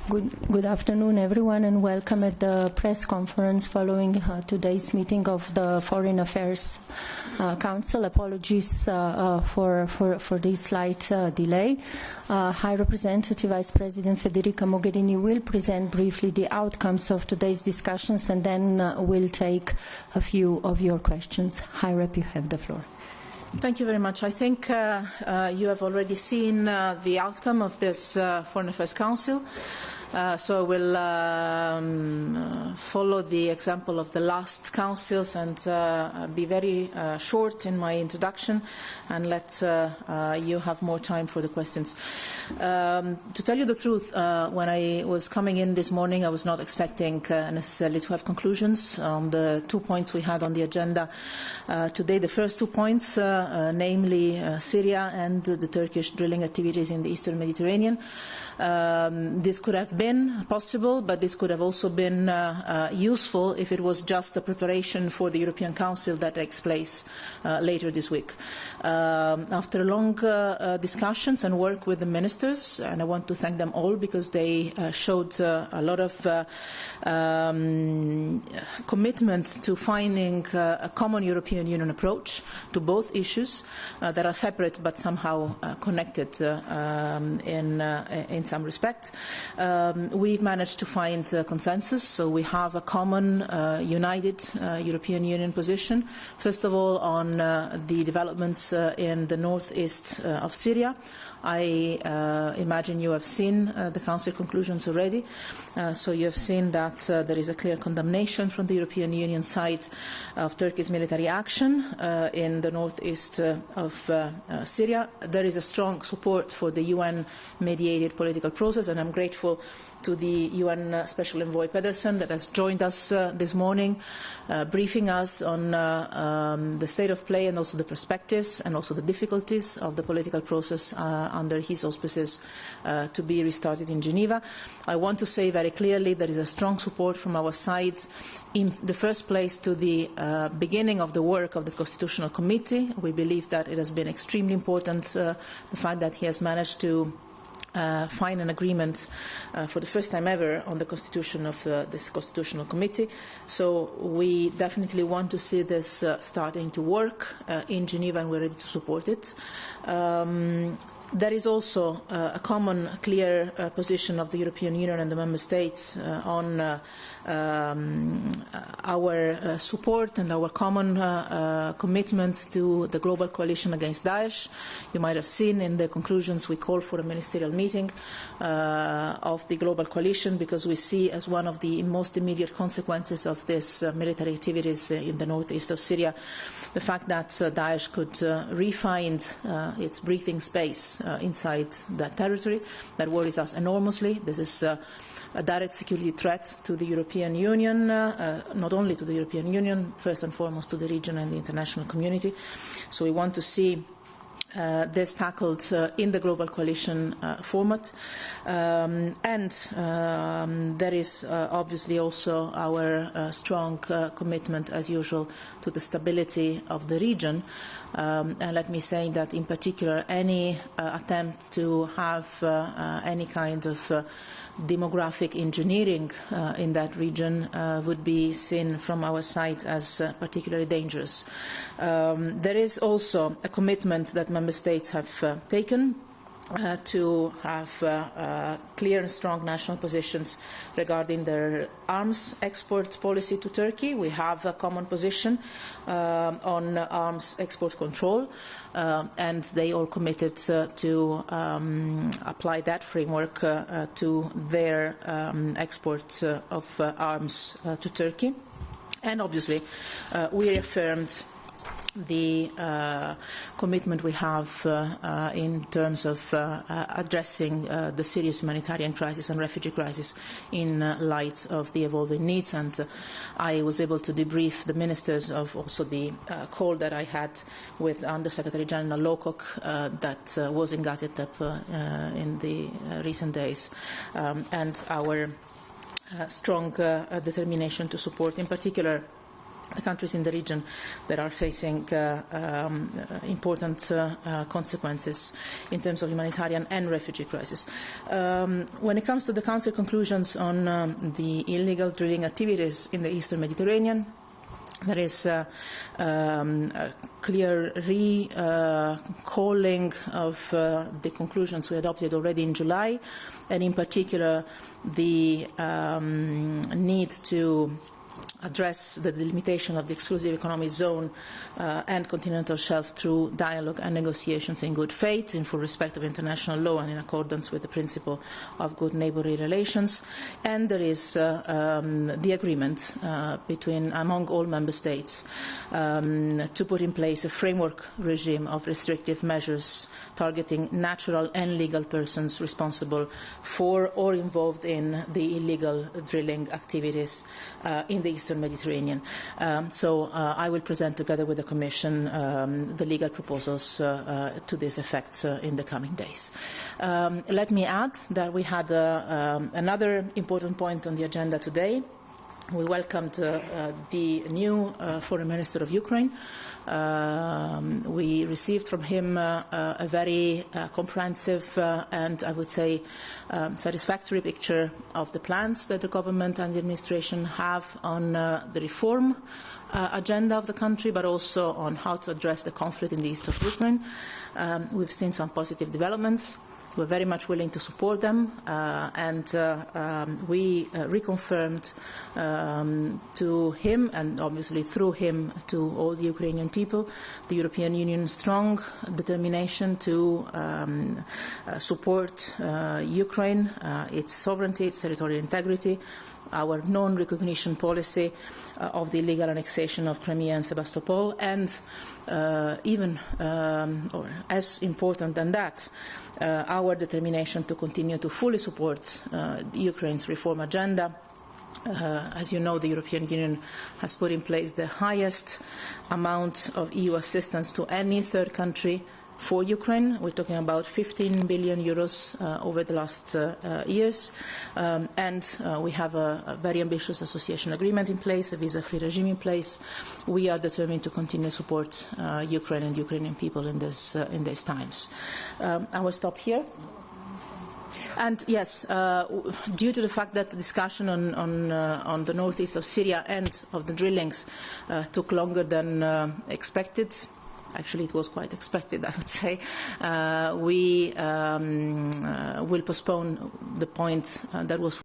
Good afternoon, everyone, and welcome at the press conference following today's meeting of the Foreign Affairs Council. Apologies for this slight delay. High Representative Vice President Federica Mogherini will present briefly the outcomes of today's discussions, and then we'll take a few of your questions. High Rep, you have the floor. Thank you very much. I think you have already seen the outcome of this Foreign Affairs Council. So I will follow the example of the last councils and be very short in my introduction and let you have more time for the questions. To tell you the truth, when I was coming in this morning, I was not expecting necessarily to have conclusions on the 2 points we had on the agenda today. The first 2 points, namely Syria and the Turkish drilling activities in the Eastern Mediterranean. This could have been possible, but this could have also been useful if it was just a preparation for the European Council that takes place later this week. After long discussions and work with the ministers, and I want to thank them all because they showed a lot of commitment to finding a common European Union approach to both issues that are separate but somehow connected in some respect. We've managed to find consensus, so we have a common, united European Union position. First of all, on the developments in the northeast of Syria. I imagine you have seen the Council conclusions already, so you have seen that there is a clear condemnation from the European Union side of Turkey's military action in the northeast of Syria. There is a strong support for the UN-mediated political process, and I'm grateful to the UN Special Envoy Pedersen that has joined us this morning, briefing us on the state of play and also the perspectives and also the difficulties of the political process under his auspices to be restarted in Geneva. I want to say very clearly there is a strong support from our side in the first place to the beginning of the work of the Constitutional Committee. We believe that it has been extremely important, the fact that he has managed to find an agreement for the first time ever on the constitution of this Constitutional Committee. So we definitely want to see this starting to work in Geneva, and we're ready to support it. There is also a common, clear position of the European Union and the Member States on our support and our common commitment to the global coalition against Daesh. You might have seen in the conclusions we call for a ministerial meeting of the global coalition, because we see as one of the most immediate consequences of these military activities in the northeast of Syria the fact that Daesh could re-find its breathing space inside that territory. That worries us enormously. This is a direct security threat to the European Union, not only to the European Union, first and foremost to the region and the international community. So we want to see this tackled in the global coalition format. And there is obviously also our strong commitment, as usual, to the stability of the region. And let me say that in particular any attempt to have any kind of demographic engineering in that region would be seen from our side as particularly dangerous. There is also a commitment that Member States have taken to have clear and strong national positions regarding their arms export policy to Turkey. We have a common position on arms export control, and they all committed to apply that framework to their exports of arms to Turkey. And obviously we reaffirmed the commitment we have in terms of addressing the serious humanitarian crisis and refugee crisis in light of the evolving needs. And I was able to debrief the ministers of also the call that I had with Under Secretary General Lowcock that was in Gaziantep in the recent days, and our strong determination to support in particular the countries in the region that are facing important consequences in terms of humanitarian and refugee crisis. When it comes to the Council conclusions on the illegal drilling activities in the Eastern Mediterranean, there is a clear recalling of the conclusions we adopted already in July, and in particular the need to address the delimitation of the exclusive economic zone and continental shelf through dialogue and negotiations in good faith, in full respect of international law and in accordance with the principle of good neighbourly relations. And there is the agreement among all member states to put in place a framework regime of restrictive measures targeting natural and legal persons responsible for or involved in the illegal drilling activities in the Eastern Mediterranean. So I will present together with the Commission the legal proposals to this effect in the coming days. Let me add that we had another important point on the agenda today. We welcomed the new Foreign Minister of Ukraine. We received from him a very comprehensive and, I would say, satisfactory picture of the plans that the government and the administration have on the reform agenda of the country, but also on how to address the conflict in the east of Ukraine. We've seen some positive developments. We're very much willing to support them, and we reconfirmed to him, and obviously through him to all the Ukrainian people, the European Union's strong determination to support Ukraine, its sovereignty, its territorial integrity, our non-recognition policy of the illegal annexation of Crimea and Sebastopol, and even, or as important than that, our determination to continue to fully support Ukraine's reform agenda. As you know, the European Union has put in place the highest amount of EU assistance to any third country for Ukraine. We're talking about 15 billion euros over the last years, and we have a very ambitious association agreement in place, a visa-free regime in place. We are determined to continue to support Ukraine and Ukrainian people in these times. I will stop here. And yes, due to the fact that the discussion on the northeast of Syria and of the drillings took longer than expected, actually it was quite expected, I would say, we will postpone the point that was